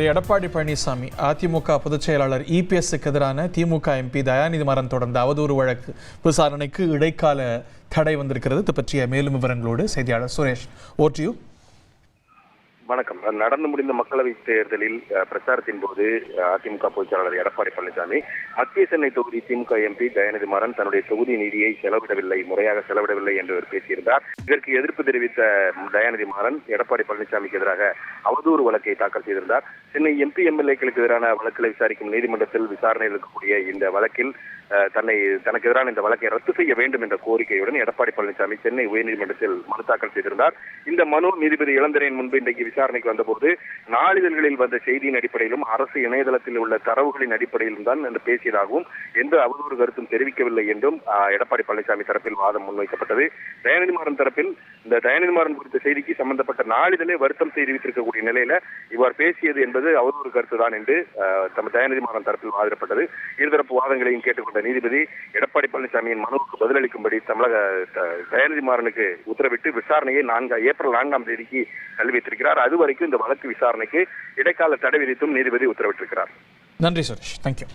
சரி, எடப்பாடி பழனிசாமி அதிமுக பொதுச் செயலாளர் இபிஎஸ்க்கு எதிரான திமுக எம்பி தயாநிதி மாறன் தொடர்ந்த அவதூறு வழக்கு விசாரணைக்கு இடைக்கால தடை வந்திருக்கிறது. இது பற்றிய மேலும் விவரங்களோடு செய்தியாளர் சுரேஷ். Over to you. வணக்கம். நடந்து முடிந்த மக்களவைத் தேர்தலில் பிரச்சாரத்தின் போது அதிமுக பொதுச் செயலாளர் எடப்பாடி பழனிசாமி மத்திய சென்னை தொகுதி திமுக எம்பி தயாநிதி மாறன் தன்னுடைய தொகுதி நிதியை முறையாக செலவிடவில்லை என்று பேசியிருந்தார். இதற்கு எதிர்ப்பு தெரிவித்த தயாநிதி மாறன் எடப்பாடி பழனிசாமிக்கு எதிராக அவதூறு வழக்கை தாக்கல் செய்திருந்தார். சென்னை எம்பி எம்எல்ஏக்களுக்கு எதிரான வழக்குகளை விசாரிக்கும் நீதிமன்றத்தில் விசாரணையில் இருக்கக்கூடிய இந்த வழக்கில் தனக்கு எதிரான இந்த வழக்கை ரத்து செய்ய வேண்டும் என்ற கோரிக்கையுடன் எடப்பாடி பழனிசாமி சென்னை உயர்நீதிமன்றத்தில் மனு தாக்கல் செய்திருந்தார். இந்த மனு நீதிபதி இளந்திரையன் முன்பு இன்றைக்கு விசாரணைக்கு வந்தபோது நாளிதழ்களில் வந்த செய்தியின் அடிப்படையிலும் அரசு இணையதளத்தில் உள்ள தரவுகளின் அடிப்படையிலும் தான் என்று பேசியதாகவும் எந்த அவதூறு கருத்தும் தெரிவிக்கவில்லை என்றும் எடப்பாடி பழனிசாமி தரப்பில் வாதம் முன்வைக்கப்பட்டது. தயாநிதி மாறன் தரப்பில் இந்த தயாநிதி மாறன் குறித்த செய்திக்கு சம்பந்தப்பட்ட நாளிதழே வருத்தம் தெரிவித்திருக்கக்கூடிய நிலையில இவ்வாறு பேசியது என்பது அவதூறு கருத்து தான் என்று தயாநிதி மாறன் தரப்பில் வாதிடப்பட்டது. இருதரப்பு வாதங்களையும் கேட்டுக்கொண்ட நீதிபதி எடப்பாடி பழனிசாமியின் மனுவுக்கு பதிலளிக்கும்படி தயாநிதி மாறனுக்கு உத்தரவிட்டு விசாரணையை ஏப்ரல் 4ஆம் தேதிக்கு தள்ளி வைத்திருக்கிறார். அதுவரைக்கும் இந்த வழக்கு விசாரணைக்கு இடைக்கால தடை விதித்தும் நீதிபதி உத்தரவிட்டிருக்கிறார். நன்றி சுரேஷ். தேங்க்யூ.